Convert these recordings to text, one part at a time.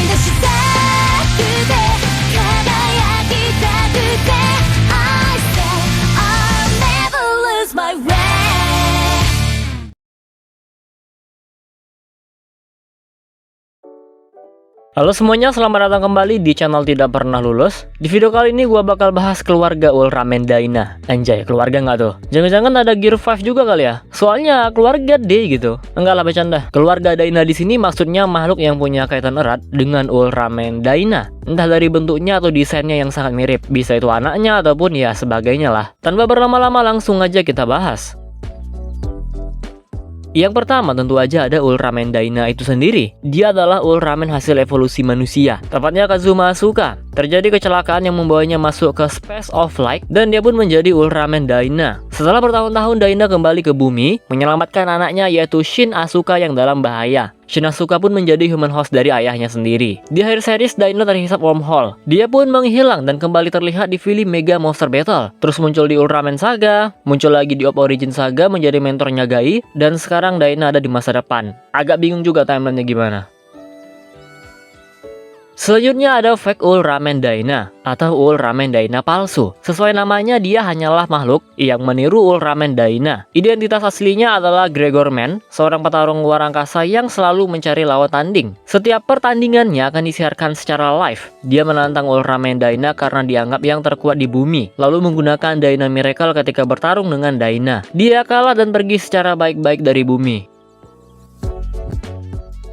出したくて輝きたくて I say I'll never lose my way. Halo semuanya, selamat datang kembali di channel Tidak Pernah Lulus. Di video kali ini gua bakal bahas keluarga Ultraman Dyna. Anjay, keluarga nggak tuh? Jangan-jangan ada Gear 5 juga kali ya? Soalnya keluarga D gitu. Enggak lah, bercanda. Keluarga Dyna di sini maksudnya makhluk yang punya kaitan erat dengan Ultraman Dyna. Entah dari bentuknya atau desainnya yang sangat mirip. Bisa itu anaknya ataupun ya sebagainya lah. Tanpa berlama-lama langsung aja kita bahas. Yang pertama tentu aja ada Ultraman Dyna itu sendiri. Dia adalah Ultraman hasil evolusi manusia, tepatnya Kazuma Asuka. Terjadi kecelakaan yang membawanya masuk ke Space of Light dan dia pun menjadi Ultraman Dyna. Setelah bertahun-tahun Dyna kembali ke bumi, menyelamatkan anaknya yaitu Shin Asuka yang dalam bahaya. Shin Asuka pun menjadi human host dari ayahnya sendiri. Di akhir series, Dyna terhisap wormhole. Dia pun menghilang dan kembali terlihat di film Mega Monster Battle. Terus muncul di Ultraman Saga, muncul lagi di Op Origin Saga menjadi mentornya Gai, dan sekarang Dyna ada di masa depan. Agak bingung juga timelinenya gimana. Selanjutnya ada fake Ultraman Dyna atau Ultraman Dyna palsu. Sesuai namanya, dia hanyalah makhluk yang meniru Ultraman Dyna. Identitas aslinya adalah Gregor Man, seorang petarung luar angkasa yang selalu mencari lawan tanding. Setiap pertandingannya akan disiarkan secara live. Dia menantang Ultraman Dyna karena dianggap yang terkuat di bumi, lalu menggunakan Dyna Miracle ketika bertarung dengan Dyna. Dia kalah dan pergi secara baik-baik dari bumi.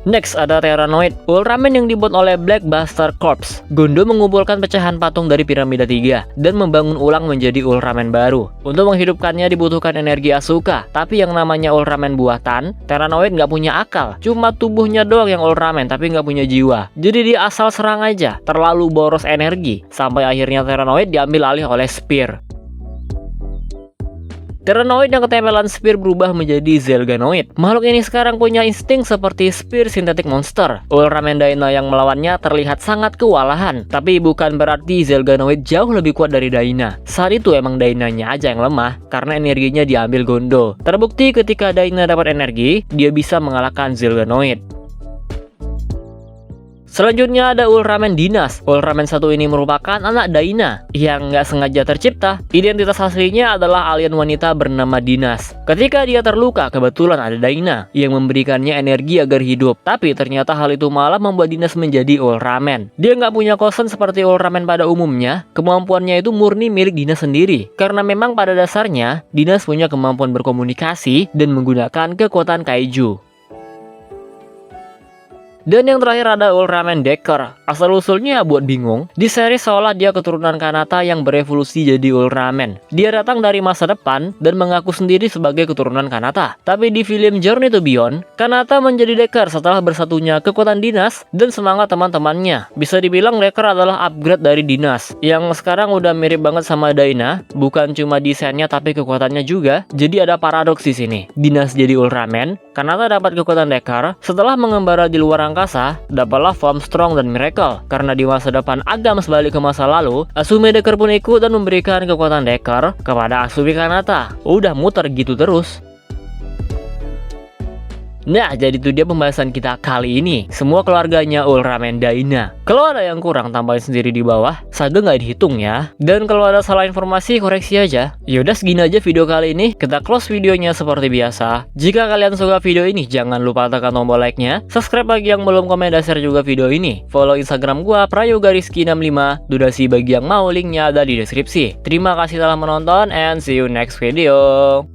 Next ada Terranoid, Ultraman yang dibuat oleh Black Buster Corps. Gondo mengumpulkan pecahan patung dari Piramida 3 dan membangun ulang menjadi Ultraman baru. Untuk menghidupkannya dibutuhkan energi Asuka, tapi yang namanya Ultraman buatan, Terranoid nggak punya akal. Cuma tubuhnya doang yang Ultraman tapi nggak punya jiwa. Jadi dia asal serang aja, terlalu boros energi. Sampai akhirnya Terranoid diambil alih oleh Spear. Terranoid yang ketempelan Spear berubah menjadi Zelganoid. Makhluk ini sekarang punya insting seperti Spear Synthetic Monster. Ultraman Dyna yang melawannya terlihat sangat kewalahan, tapi bukan berarti Zelganoid jauh lebih kuat dari Dyna. Saat itu emang Dynanya aja yang lemah, karena energinya diambil Gondo. Terbukti ketika Dyna dapat energi, dia bisa mengalahkan Zelganoid. Selanjutnya ada Ultraman Dinas. Ultraman satu ini merupakan anak Dyna yang nggak sengaja tercipta. Identitas aslinya adalah alien wanita bernama Dinas. Ketika dia terluka, kebetulan ada Dyna yang memberikannya energi agar hidup. Tapi ternyata hal itu malah membuat Dinas menjadi Ultraman. Dia nggak punya concern seperti Ultraman pada umumnya. Kemampuannya itu murni milik Dinas sendiri. Karena memang pada dasarnya, Dinas punya kemampuan berkomunikasi dan menggunakan kekuatan kaiju. Dan yang terakhir ada Ultraman Decker. Asal-usulnya buat bingung. Di seri seolah dia keturunan Kanata yang berevolusi jadi Ultraman. Dia datang dari masa depan dan mengaku sendiri sebagai keturunan Kanata. Tapi di film Journey to Beyond, Kanata menjadi Decker setelah bersatunya kekuatan Dinas dan semangat teman-temannya. Bisa dibilang Decker adalah upgrade dari Dinas, yang sekarang udah mirip banget sama Dyna. Bukan cuma desainnya tapi kekuatannya juga. Jadi ada paradoks di sini. Dinas jadi Ultraman, Kanata dapat kekuatan Decker. Setelah mengembara di luar angkasa, dapatlah form Strong dan Miracle. Karena di masa depan Agams balik ke masa lalu, Asumi Decker pun ikut dan memberikan kekuatan Decker kepada Asumi Kanata. Udah muter gitu terus. Nah, jadi itu dia pembahasan kita kali ini. Semua keluarganya Ultraman Dyna. Kalau ada yang kurang, tambahin sendiri di bawah. Saga nggak dihitung ya. Dan kalau ada salah informasi, koreksi aja. Yaudah, segini aja video kali ini. Kita close videonya seperti biasa. Jika kalian suka video ini, jangan lupa tekan tombol like-nya. Subscribe bagi yang belum, komen dan share juga video ini. Follow Instagram gua, Prayoga_Rizky65. Dudasi bagi yang mau, linknya ada di deskripsi. Terima kasih telah menonton, and see you next video.